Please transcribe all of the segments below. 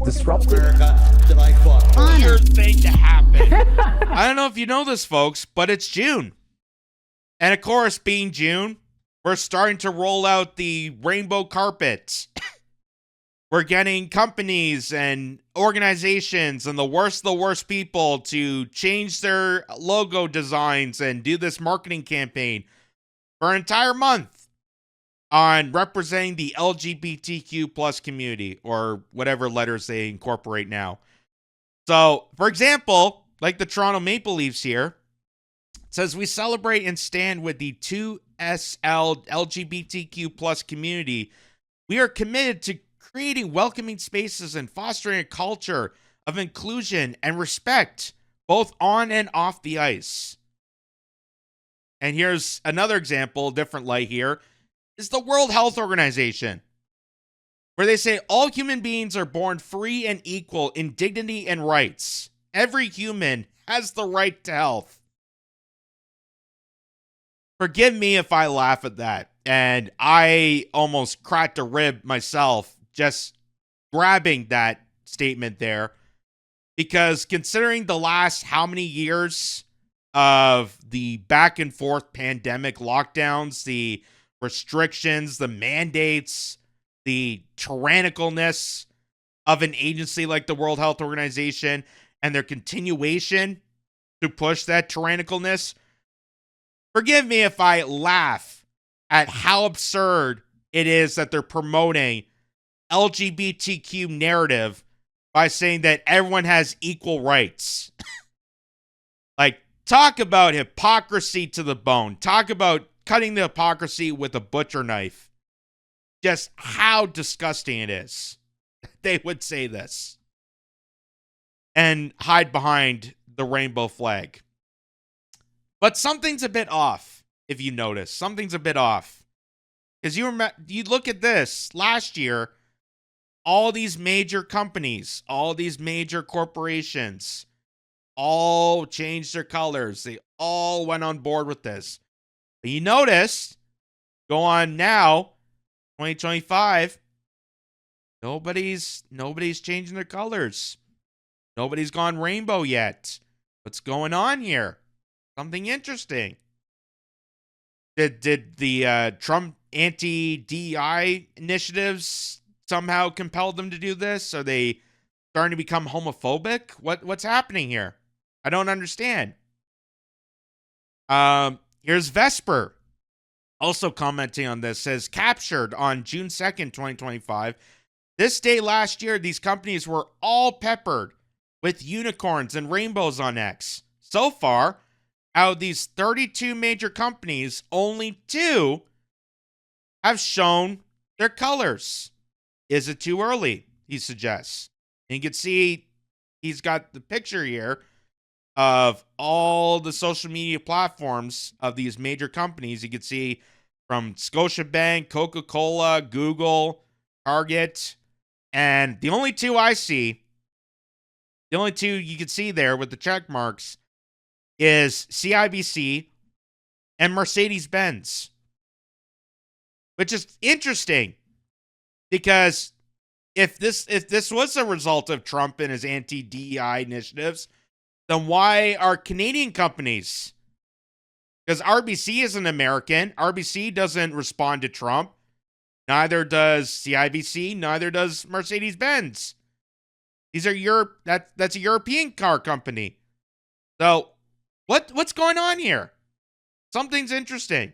disruptive. America that I fought for. Weird thing to happen. I don't know if you know this, folks, but it's June. And of course, being June, we're starting to roll out the rainbow carpet. We're getting companies and organizations and the worst people to change their logo designs and do this marketing campaign for an entire month on representing the LGBTQ plus community, or whatever letters they incorporate now. So, for example, like the Toronto Maple Leafs here, it says we celebrate and stand with the 2SL LGBTQ plus community. We are committed to creating welcoming spaces and fostering a culture of inclusion and respect, both on and off the ice. And here's another example, different light here, is the World Health Organization, where they say all human beings are born free and equal in dignity and rights. Every human has the right to health. Forgive me if I laugh at that. And I almost cracked a rib myself just grabbing that statement there. Because considering the last how many years of the back and forth pandemic lockdowns, the restrictions, the mandates, the tyrannicalness of an agency like the World Health Organization, and their continuation to push that tyrannicalness, forgive me if I laugh at how absurd it is that they're promoting LGBTQ narrative by saying that everyone has equal rights. Like, talk about hypocrisy to the bone. Talk about cutting the hypocrisy with a butcher knife. Just how disgusting it is. They would say this and hide behind the rainbow flag. But something's a bit off, if you notice. Something's a bit off. Because you look at this. Last year, all these major companies, all these major corporations, all changed their colors. They all went on board with this. But you notice, go on now, 2025, nobody's changing their colors. Nobody's gone rainbow yet. What's going on here? Something interesting. Did the Trump anti-DEI initiatives somehow compel them to do this? Are they starting to become homophobic? What's happening here? I don't understand. Here's Vesper also commenting on this. Says, captured on June 2nd, 2025. This day last year, these companies were all peppered with unicorns and rainbows on X. So far, out of these 32 major companies, only 2 have shown their colors. Is it too early? He suggests. And you can see he's got the picture here of all the social media platforms of these major companies. You can see from Scotiabank, Coca-Cola, Google, Target. And the only 2 I see, the only 2 you can see there with the check marks, is CIBC and Mercedes-Benz. Which is interesting. Because if this was a result of Trump and his anti-DEI initiatives, then why are Canadian companies? Because RBC isn't American. RBC doesn't respond to Trump. Neither does CIBC. Neither does Mercedes-Benz. These are that's a European car company. So what's going on here? Something's interesting.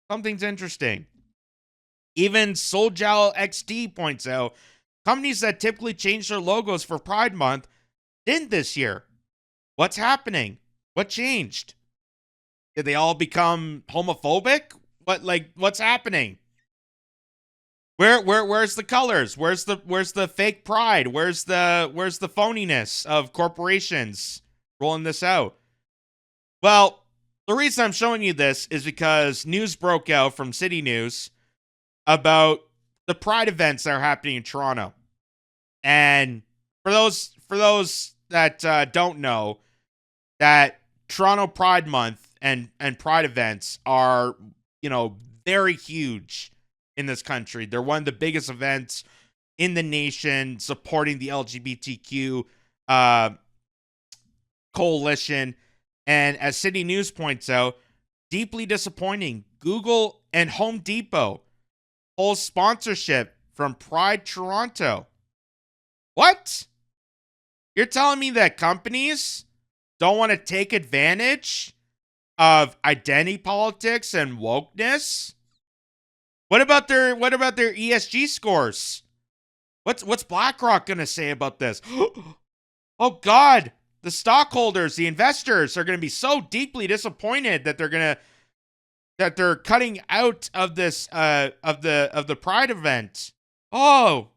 Something's interesting. Even Soljal XD points out, companies that typically change their logos for Pride Month didn't this year. What's happening? What changed? Did they all become homophobic? What's happening? Where's the colors? Where's the fake pride? Where's the phoniness of corporations rolling this out? Well, the reason I'm showing you this is because news broke out from City News about the Pride events that are happening in Toronto. And for those that don't know, that Toronto Pride Month and Pride events are, very huge in this country. They're one of the biggest events in the nation supporting the LGBTQ uh, coalition. And as City News points out, deeply disappointing. Google and Home Depot pulls sponsorship from Pride Toronto. What? You're telling me that companies don't want to take advantage of identity politics and wokeness? What about their ESG scores? What's BlackRock gonna say about this? Oh God, the stockholders, the investors are gonna be so deeply disappointed that they're cutting out of this of the Pride event. Oh.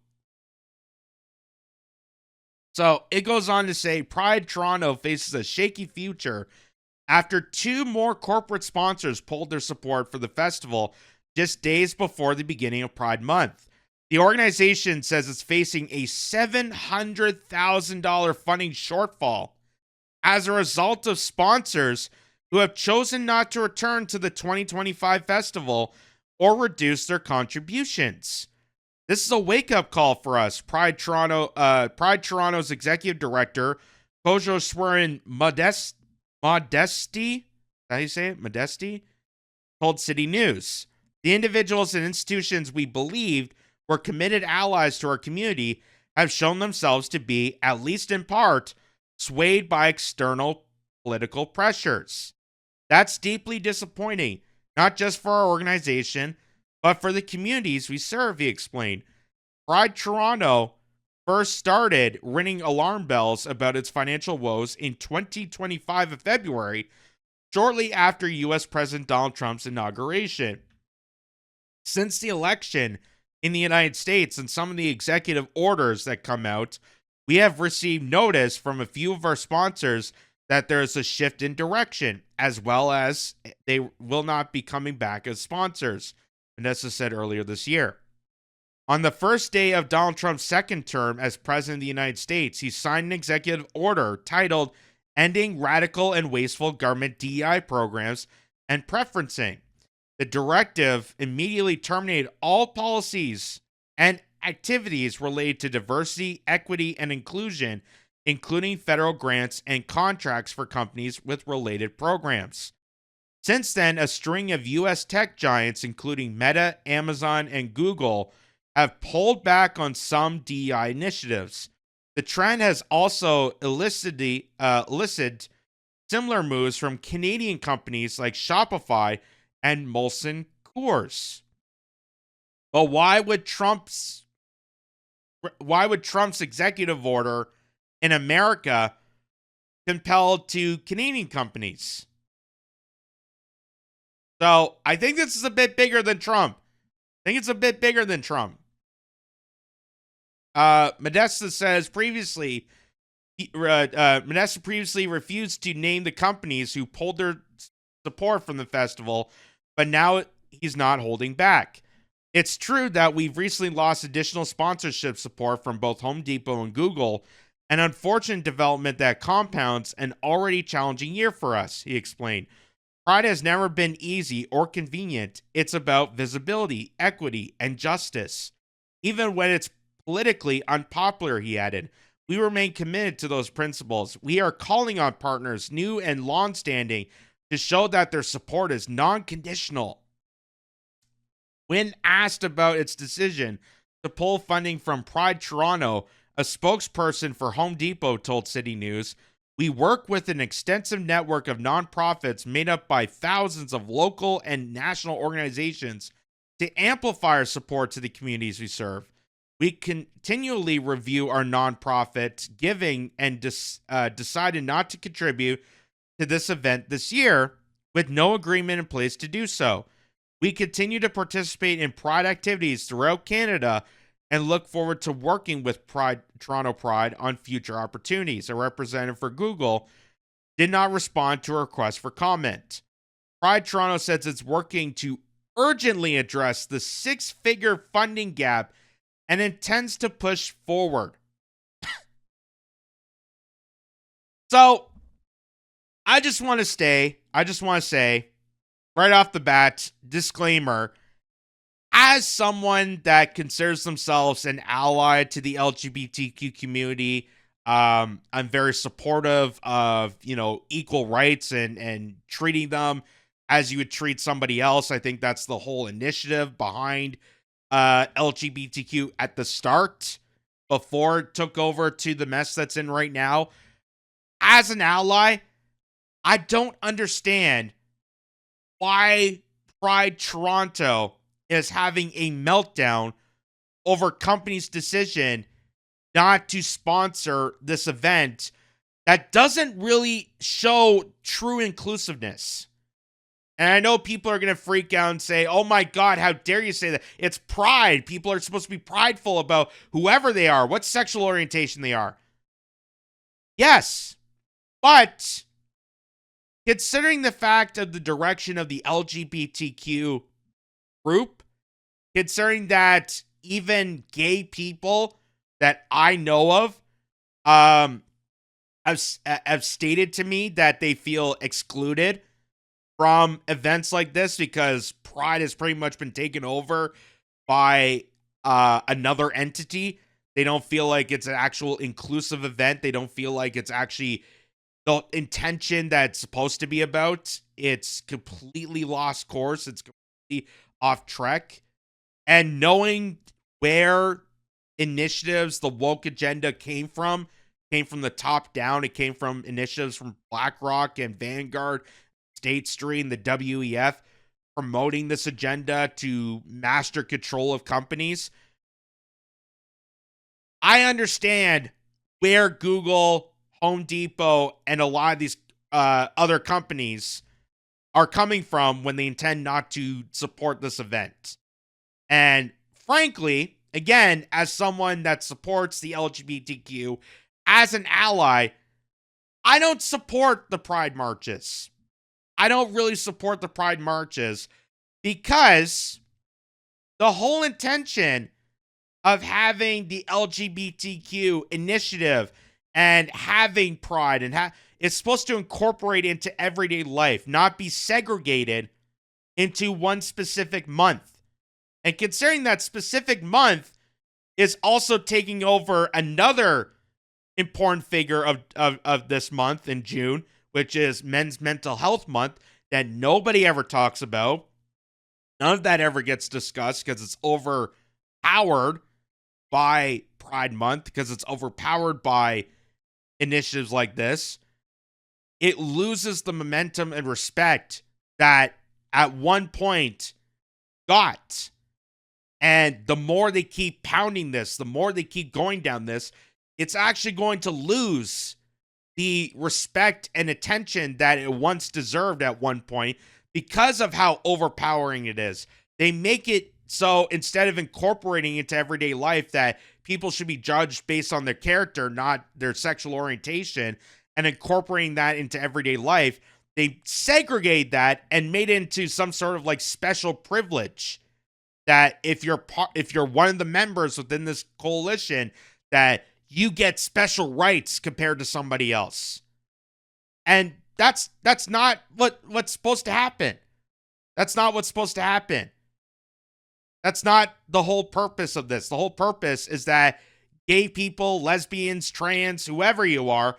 So it goes on to say Pride Toronto faces a shaky future after two more corporate sponsors pulled their support for the festival just days before the beginning of Pride Month. The organization says it's facing a $700,000 funding shortfall as a result of sponsors who have chosen not to return to the 2025 festival or reduce their contributions. This is a wake-up call for us. Pride Toronto's executive director, Kojo Swerin Modesty, how do you say it? Modesty? Told City News. The individuals and institutions we believed were committed allies to our community have shown themselves to be, at least in part, swayed by external political pressures. That's deeply disappointing, not just for our organization, but for the communities we serve, he explained. Pride Toronto first started ringing alarm bells about its financial woes in 2025 of February, shortly after U.S. President Donald Trump's inauguration. Since the election in the United States and some of the executive orders that come out, we have received notice from a few of our sponsors that there is a shift in direction, as well as they will not be coming back as sponsors, Vanessa said earlier this year. On the first day of Donald Trump's second term as president of the United States, he signed an executive order titled Ending Radical and Wasteful Government DEI Programs and Preferencing. The directive immediately terminated all policies and activities related to diversity, equity, and inclusion, including federal grants and contracts for companies with related programs. Since then, a string of U.S. tech giants, including Meta, Amazon, and Google, have pulled back on some DEI initiatives. The trend has also elicited similar moves from Canadian companies like Shopify and Molson Coors. But why would Trump's executive order in America compel to Canadian companies? So I think this is a bit bigger than Trump. Modesta says Modesta previously refused to name the companies who pulled their support from the festival, but now he's not holding back. It's true that we've recently lost additional sponsorship support from both Home Depot and Google, an unfortunate development that compounds an already challenging year for us, he explained. Pride has never been easy or convenient. It's about visibility, equity, and justice. Even when it's politically unpopular, he added, we remain committed to those principles. We are calling on partners, new and long-standing, to show that their support is non-conditional. When asked about its decision to pull funding from Pride Toronto, a spokesperson for Home Depot told City News, we work with an extensive network of nonprofits made up by thousands of local and national organizations to amplify our support to the communities we serve. We continually review our nonprofit giving and decided not to contribute to this event this year with no agreement in place to do so. We continue to participate in Pride activities throughout Canada and look forward to working with Toronto Pride on future opportunities. A representative for Google did not respond to a request for comment. Pride Toronto says it's working to urgently address the six-figure funding gap and intends to push forward. So, I just want to say, right off the bat, disclaimer, as someone that considers themselves an ally to the LGBTQ community, I'm very supportive of, equal rights and treating them as you would treat somebody else. I think that's the whole initiative behind LGBTQ at the start, before it took over to the mess that's in right now. As an ally, I don't understand why Pride Toronto is having a meltdown over company's decision not to sponsor this event that doesn't really show true inclusiveness. And I know people are going to freak out and say, oh my God, how dare you say that? It's Pride. People are supposed to be prideful about whoever they are, what sexual orientation they are. Yes, but considering the fact of the direction of the LGBTQ group, considering that even gay people that I know of have stated to me that they feel excluded from events like this because Pride has pretty much been taken over by another entity. They don't feel like it's an actual inclusive event. They don't feel like it's actually the intention that it's supposed to be about. It's completely lost course. It's completely off track. And knowing where initiatives, the woke agenda came from the top down. It came from initiatives from BlackRock and Vanguard, State Street, and the WEF, promoting this agenda to master control of companies. I understand where Google, Home Depot, and a lot of these other companies are coming from when they intend not to support this event. And frankly, again, as someone that supports the LGBTQ, as an ally, I don't support the Pride marches. I don't really support the Pride marches because the whole intention of having the LGBTQ initiative and having Pride and it's supposed to incorporate into everyday life, not be segregated into one specific month. And considering that specific month is also taking over another important figure of this month in June, which is Men's Mental Health Month, that nobody ever talks about. None of that ever gets discussed because it's overpowered by Pride Month, because it's overpowered by initiatives like this. It loses the momentum and respect that at one point got. And the more they keep pounding this, the more they keep going down this, it's actually going to lose the respect and attention that it once deserved at one point because of how overpowering it is. They make it so instead of incorporating into everyday life that people should be judged based on their character, not their sexual orientation, and incorporating that into everyday life, they segregate that and made it into some sort of like special privilege that if you're one of the members within this coalition, that you get special rights compared to somebody else. And that's not what's supposed to happen. That's not what's supposed to happen. That's not the whole purpose of this. The whole purpose is that gay people, lesbians, trans, whoever you are,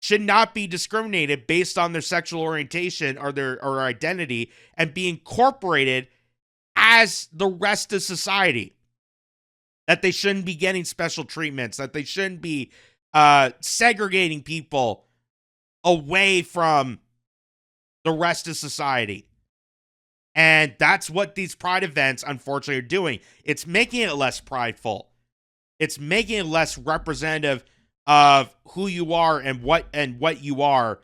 should not be discriminated based on their sexual orientation or their identity and be incorporated as the rest of society. That they shouldn't be getting special treatments, that they shouldn't be segregating people away from the rest of society. And that's what these Pride events, unfortunately, are doing. It's making it less prideful. It's making it less representative of who you are and what you are,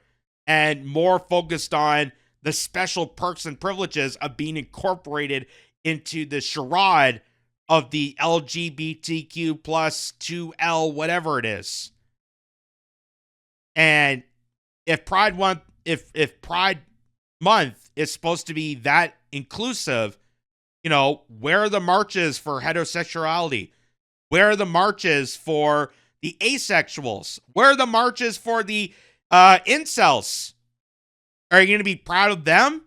and more focused on the special perks and privileges of being incorporated into the charade of the LGBTQ plus 2L, whatever it is. And if Pride Month is supposed to be that inclusive, where are the marches for heterosexuality? Where are the marches for the asexuals? Where are the marches for the incels? Are you going to be proud of them?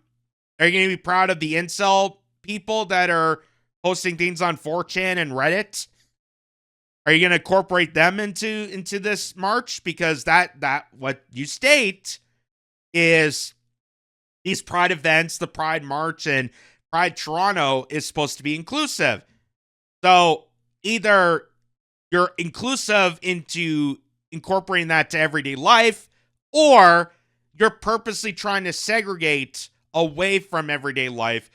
Are you going to be proud of the incel people that are posting things on 4chan and Reddit? Are you going to incorporate them into this march? Because that what you state is these Pride events, the Pride March and Pride Toronto is supposed to be inclusive. So either you're inclusive into incorporating that to everyday life, or you're purposely trying to segregate away from everyday life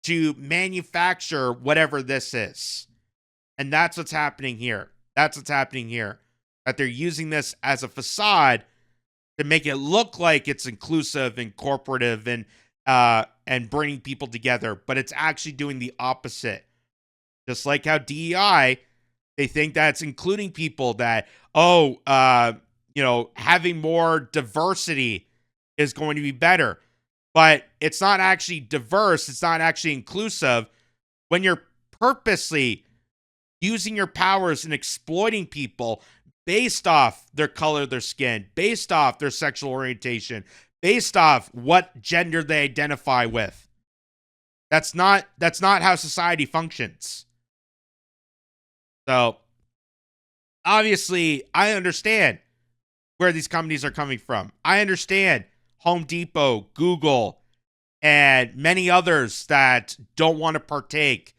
to manufacture whatever this is. And that's what's happening here. That's what's happening here. That they're using this as a facade to make it look like it's inclusive and corporative and bringing people together, but it's actually doing the opposite. Just like how DEI, they think that's including people that, having more diversity is going to be better. But it's not actually diverse. It's not actually inclusive when you're purposely using your powers and exploiting people based off their color of their skin, based off their sexual orientation, based off what gender they identify with. That's not how society functions. So, obviously, I understand where these companies are coming from. I understand Home Depot, Google, and many others that don't want to partake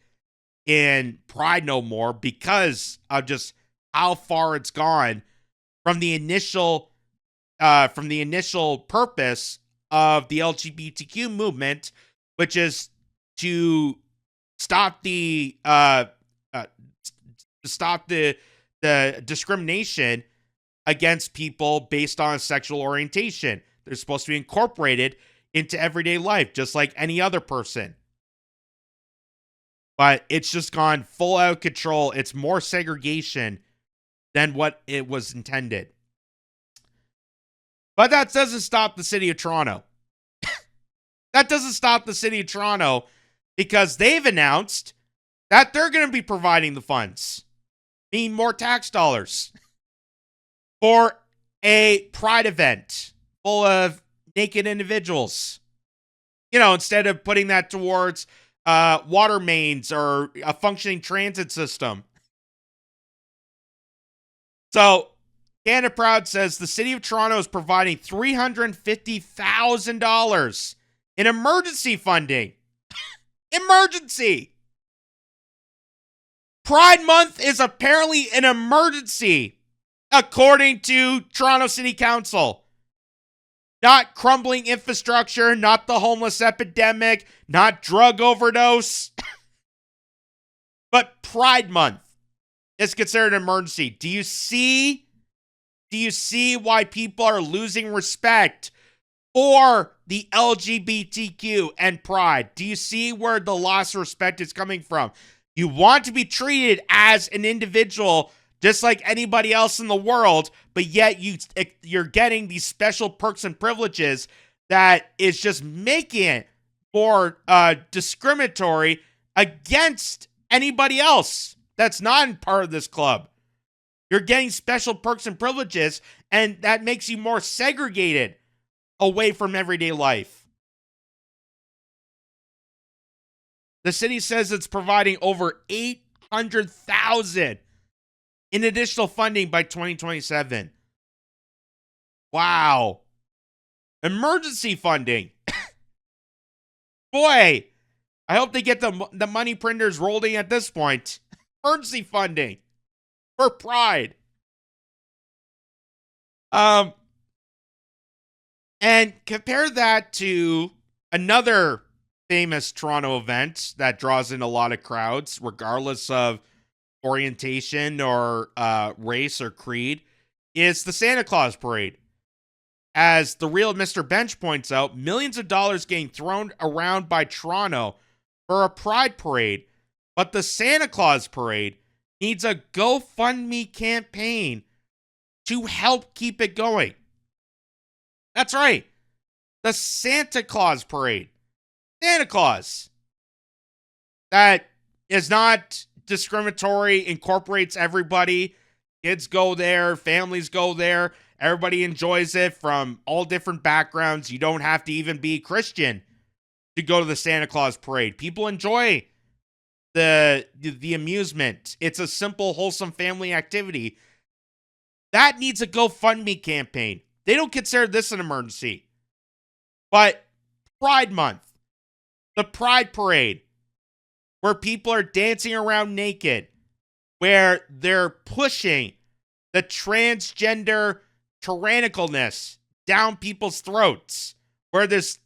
in Pride no more because of just how far it's gone from the initial purpose of the LGBTQ movement, which is to stop the discrimination against people based on sexual orientation. They're supposed to be incorporated into everyday life, just like any other person. But it's just gone full out of control. It's more segregation than what it was intended. But that doesn't stop the city of Toronto. That doesn't stop the city of Toronto because they've announced that they're going to be providing the funds, meaning more tax dollars, for a Pride event full of naked individuals. Instead of putting that towards water mains or a functioning transit system. So, Canada Proud says the City of Toronto is providing $350,000 in emergency funding. Emergency! Pride Month is apparently an emergency, according to Toronto City Council. Not crumbling infrastructure, not the homeless epidemic, not drug overdose. But Pride Month is considered an emergency. Do you see why people are losing respect for the LGBTQ and Pride? Do you see where the loss of respect is coming from? You want to be treated as an individual just like anybody else in the world, but yet you're getting these special perks and privileges that is just making it more discriminatory against anybody else that's not part of this club. You're getting special perks and privileges, and that makes you more segregated away from everyday life. The city says it's providing over $800,000 in additional funding by 2027. Wow. Emergency funding. Boy, I hope they get the money printers rolling at this point. Emergency funding for Pride. And compare that to another famous Toronto event that draws in a lot of crowds, regardless of orientation or race or creed, is the Santa Claus Parade. As the real Mr. Bench points out, millions of dollars getting thrown around by Toronto for a Pride Parade, but the Santa Claus Parade needs a GoFundMe campaign to help keep it going. That's right. The Santa Claus Parade. Santa Claus. That is not discriminatory, incorporates everybody. Kids go there, families go there. Everybody enjoys it from all different backgrounds. You don't have to even be Christian to go to the Santa Claus parade. People enjoy the amusement. It's a simple, wholesome family activity. That needs a GoFundMe campaign. They don't consider this an emergency. But Pride Month, the Pride Parade, where people are dancing around naked, where they're pushing the transgender tyrannicalness down people's throats, where this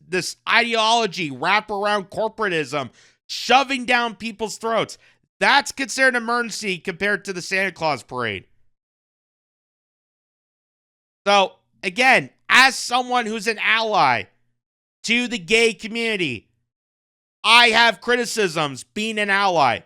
ideology wrap around corporatism, shoving down people's throats. That's considered an emergency compared to the Santa Claus parade. So, again, as someone who's an ally to the gay community, I have criticisms being an ally.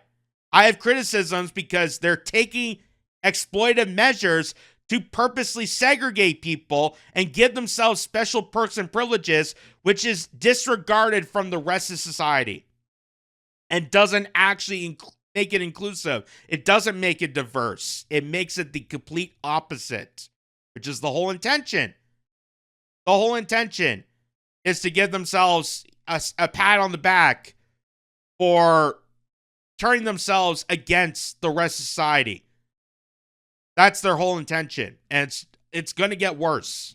I have criticisms because they're taking exploitive measures to purposely segregate people and give themselves special perks and privileges, which is disregarded from the rest of society and doesn't actually make it inclusive. It doesn't make it diverse. It makes it the complete opposite, which is the whole intention. The whole intention is to give themselves a pat on the back for turning themselves against the rest of society. That's their whole intention, and it's going to get worse.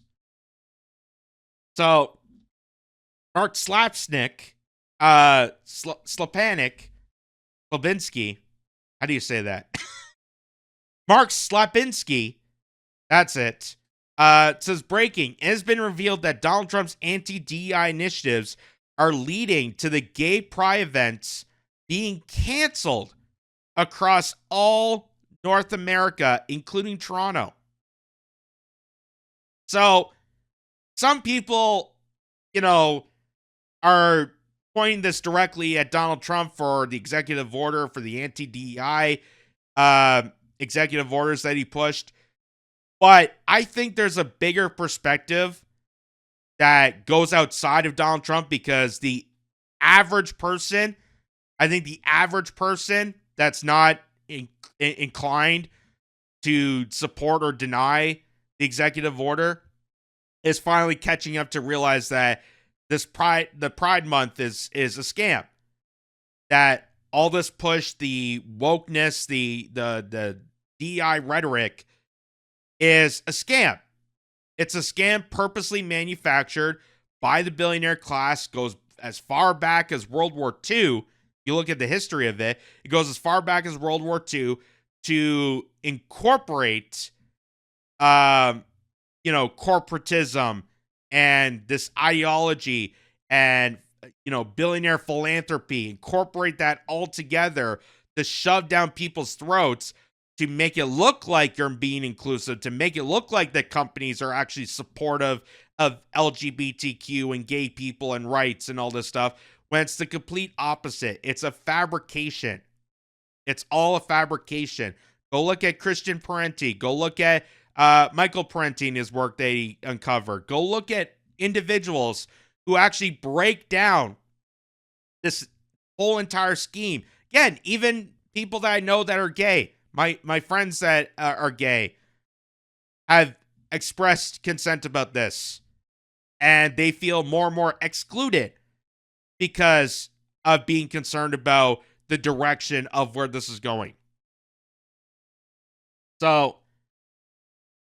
So, Mark Slapsnick, Slapinski, how do you say that? Mark Slapinski, that's it. It says, breaking, it has been revealed that Donald Trump's anti-DEI initiatives are leading to the gay pride events being canceled across all North America, including Toronto. So, some people, are pointing this directly at Donald Trump for the executive order, for the anti-DEI executive orders that he pushed. But I think there's a bigger perspective that goes outside of Donald Trump, because the average person, I think the average person that's not inclined to support or deny the executive order is finally catching up to realize that the Pride Month is a scam. That all this push, the wokeness, the DEI rhetoric is a scam. It's a scam purposely manufactured by the billionaire class, goes as far back as World War II. You look at the history of it, it goes as far back as World War II to incorporate, corporatism and this ideology and, billionaire philanthropy, incorporate that all together to shove down people's throats, to make it look like you're being inclusive, to make it look like that companies are actually supportive of LGBTQ and gay people and rights and all this stuff, when it's the complete opposite. It's a fabrication. It's all a fabrication. Go look at Christian Parenti. Go look at Michael Parenti and his work that he uncovered. Go look at individuals who actually break down this whole entire scheme. Again, even people that I know that are gay, my friends that are gay, have expressed consent about this, and they feel more and more excluded because of being concerned about the direction of where this is going. So,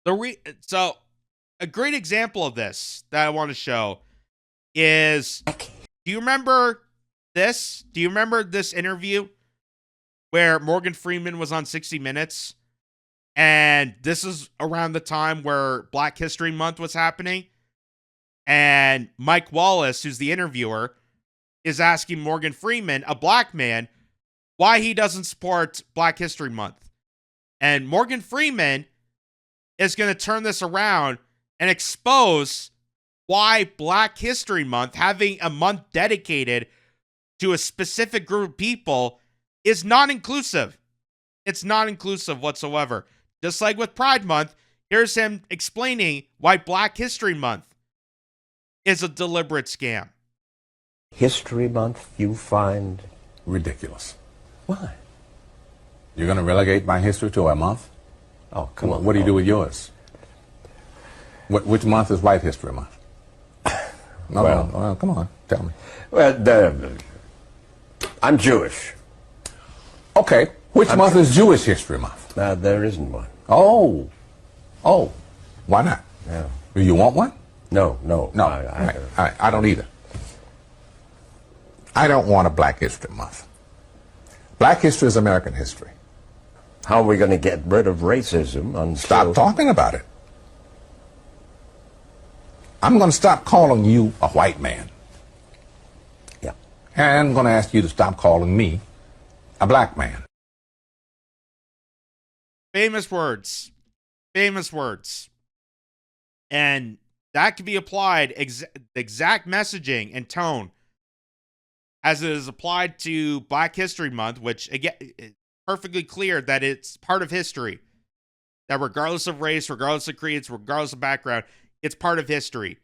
a great example of this that I want to show is, do you remember this? Do you remember this interview where Morgan Freeman was on 60 Minutes? And this is around the time where Black History Month was happening. And Mike Wallace, who's the interviewer, is asking Morgan Freeman, a black man, why he doesn't support Black History Month. And Morgan Freeman is going to turn this around and expose why Black History Month, having a month dedicated to a specific group of people, is not inclusive. It's not inclusive whatsoever. Just like with Pride Month, here's him explaining why Black History Month is a deliberate scam. History Month you find ridiculous. Why? You're going to relegate my history to a month? Oh, come on. What do you do with yours? Which month is White History Month? No, Well- well, come on, tell me. Well, I'm Jewish. Okay, which month is Jewish History Month? There isn't one. Oh, why not? Yeah. Do you want one? No. No, I don't either. I don't want a Black History Month. Black history is American history. How are we going to get rid of racism until... Stop talking about it. I'm going to stop calling you a white man. Yeah. And I'm going to ask you to stop calling me a black man. Famous words. Famous words. And that can be applied, exact messaging and tone as it is applied to Black History Month, which, again, is perfectly clear that it's part of history. That regardless of race, regardless of creeds, regardless of background, it's part of history.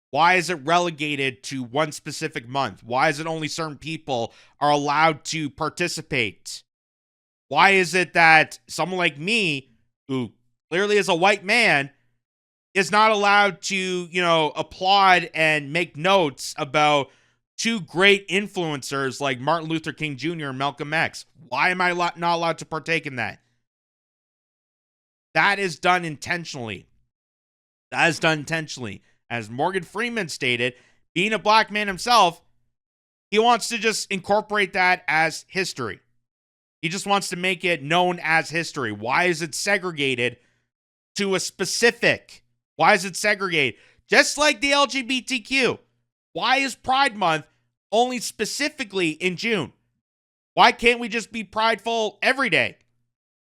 Why is it relegated to one specific month? Why is it only certain people are allowed to participate? Why is it that someone like me, who clearly is a white man, is not allowed to, applaud and make notes about two great influencers like Martin Luther King Jr. and Malcolm X? Why am I not allowed to partake in that? That is done intentionally. That is done intentionally. As Morgan Freeman stated, being a black man himself, he wants to just incorporate that as history. He just wants to make it known as history. Why is it segregated to a specific? Why is it segregated? Just like the LGBTQ. Why is Pride Month only specifically in June? Why can't we just be prideful every day?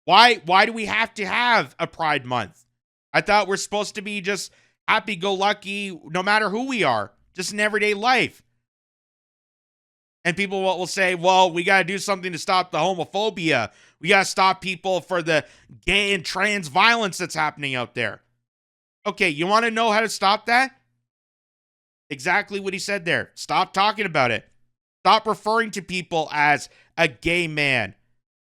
Why do we have to have a Pride Month? I thought we're supposed to be just happy-go-lucky no matter who we are, just in everyday life. And people will say, well, we got to do something to stop the homophobia. We got to stop people for the gay and trans violence that's happening out there. Okay, you want to know how to stop that? Exactly what he said there. Stop talking about it. Stop referring to people as a gay man.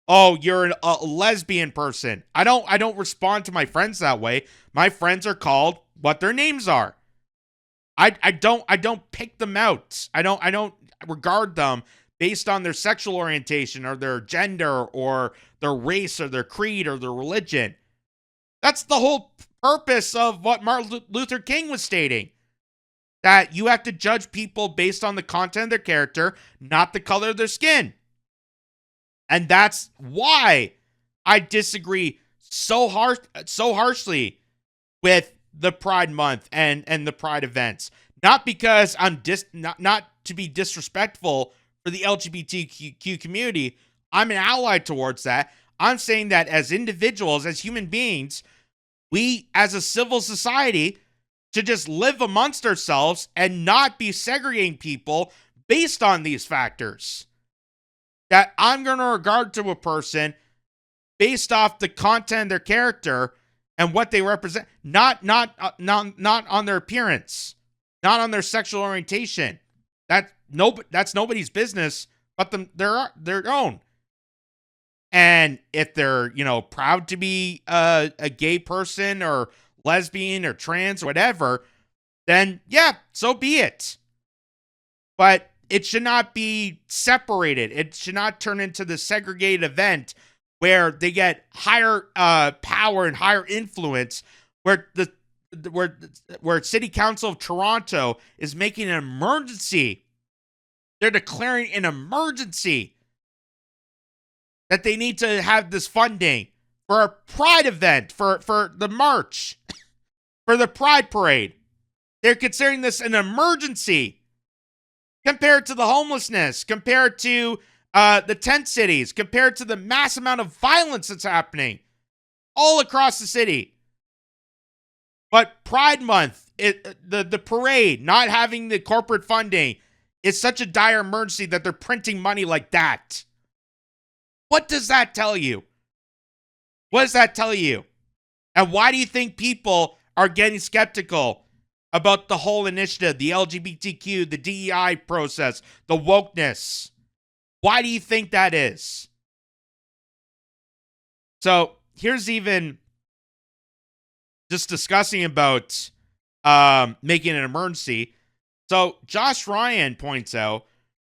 Oh, you're a lesbian person. I don't respond to my friends that way. My friends are called what their names are. I don't pick them out. I don't regard them based on their sexual orientation or their gender or their race or their creed or their religion. That's the whole purpose of what Martin Luther King was stating. That you have to judge people based on the content of their character, not the color of their skin. And that's why I disagree so harshly with the Pride Month and the Pride events. Not because I'm not to be disrespectful for the LGBTQ community. I'm an ally towards that. I'm saying that as individuals, as human beings, we as a civil society should just live amongst ourselves and not be segregating people based on these factors. That I'm going to regard to a person based off the content of their character and what they represent, not on their appearance, not on their sexual orientation. That's nobody's business but their own. And if they're, proud to be a gay person or lesbian or trans or whatever, then yeah, so be it. But it should not be separated. It should not turn into the segregated event where they get higher power and higher influence, where City Council of Toronto is making an emergency. They're declaring an emergency that they need to have this funding for a Pride event, for the march, for the Pride Parade. They're considering this an emergency compared to the homelessness, compared to the tent cities, compared to the mass amount of violence that's happening all across the city. But Pride Month, the parade, not having the corporate funding, is such a dire emergency that they're printing money like that. What does that tell you? What does that tell you? And why do you think people are getting skeptical about the whole initiative, the LGBTQ, the DEI process, the wokeness? Why do you think that is? So here's even just discussing about making an emergency. So Josh Ryan points out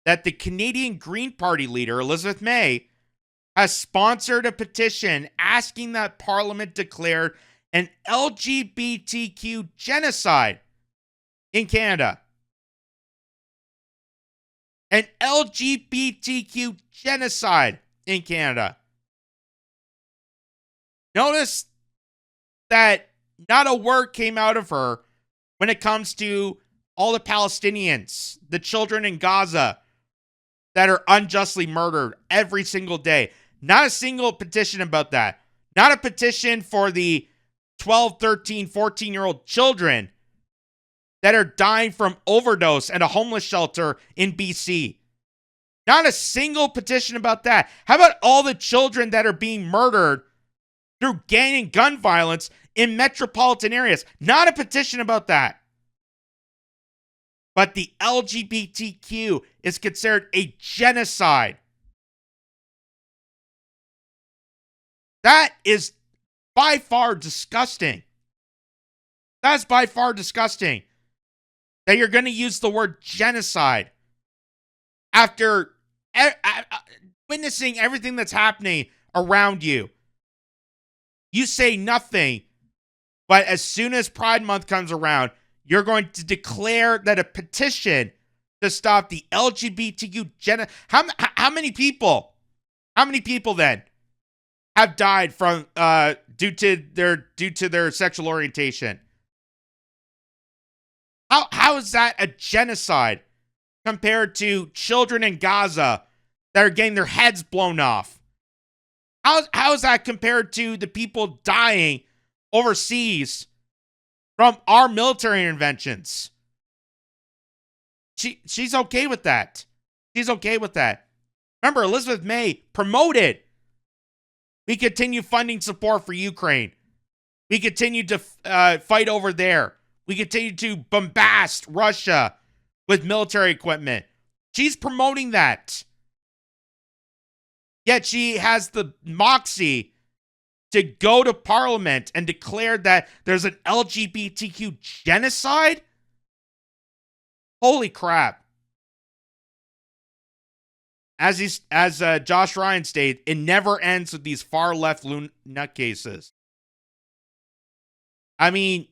that the Canadian Green Party leader, Elizabeth May, has sponsored a petition asking that Parliament declare an LGBTQ genocide in Canada. An LGBTQ genocide in Canada. Notice that not a word came out of her when it comes to all the Palestinians, the children in Gaza that are unjustly murdered every single day. Not a single petition about that. Not a petition for the 12, 13, 14-year-old children that are dying from overdose at a homeless shelter in BC. Not a single petition about that. How about all the children that are being murdered through gang and gun violence in metropolitan areas? Not a petition about that. But the LGBTQ is considered a genocide. That is by far disgusting. That's by far disgusting. That you're going to use the word genocide after witnessing everything that's happening around you. You say nothing, but as soon as Pride Month comes around, you're going to declare that a petition to stop the LGBTQ genocide. How many people then have died from due to their sexual orientation? How is that a genocide compared to children in Gaza that are getting their heads blown off? How is that compared to the people dying overseas from our military interventions? She's okay with that. She's okay with that. Remember, Elizabeth May promoted, we continue funding support for Ukraine. We continue to fight over there. We continue to bombast Russia with military equipment. She's promoting that. Yet she has the moxie to go to Parliament and declare that there's an LGBTQ genocide? Holy crap. As Josh Ryan stated, it never ends with these far left nutcases. I mean,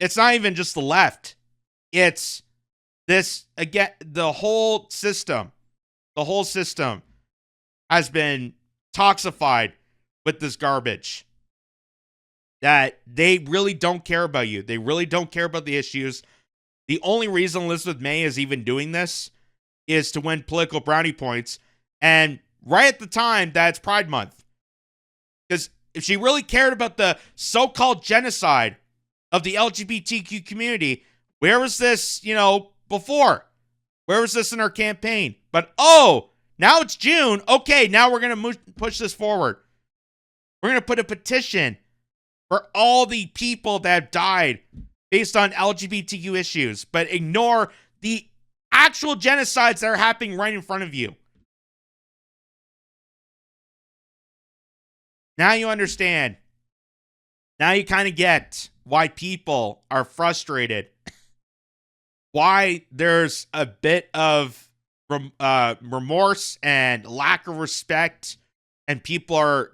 it's not even just the left. It's this, again, the whole system has been toxified with this garbage. That they really don't care about you. They really don't care about the issues. The only reason Elizabeth May is even doing this is to win political brownie points. And right at the time that it's Pride Month. Because if she really cared about the so-called genocide of the LGBTQ community, where was this, before? Where was this in our campaign? But, now it's June. Okay, now we're going to push this forward. We're going to put a petition for all the people that have died based on LGBTQ issues, but ignore the actual genocides that are happening right in front of you. Now you understand. Now you kind of get why people are frustrated. Why there's a bit of remorse and lack of respect, and people are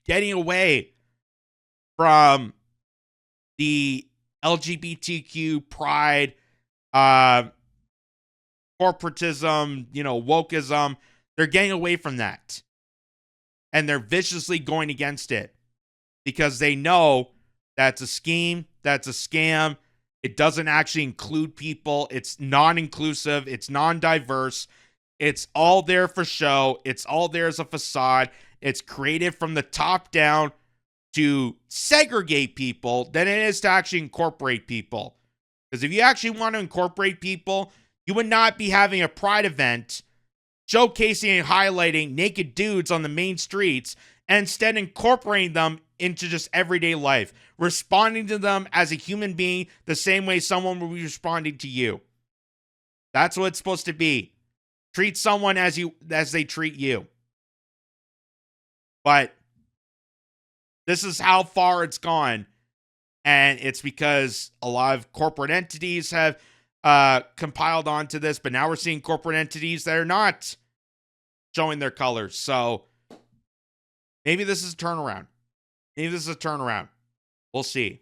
getting away from the LGBTQ pride, corporatism, wokeism. They're getting away from that. And they're viciously going against it because they know that's a scheme, that's a scam. It doesn't actually include people. It's non-inclusive. It's non-diverse. It's all there for show. It's all there as a facade. It's created from the top down to segregate people than it is to actually incorporate people. Because if you actually want to incorporate people, you would not be having a pride event showcasing and highlighting naked dudes on the main streets, and instead incorporating them into just everyday life, responding to them as a human being the same way someone would be responding to you. That's what it's supposed to be. Treat someone as they treat you. But this is how far it's gone And it's because a lot of corporate entities have compiled onto this, but now we're seeing corporate entities that are not showing their colors. So maybe this is a turnaround. Maybe this is a turnaround. We'll see.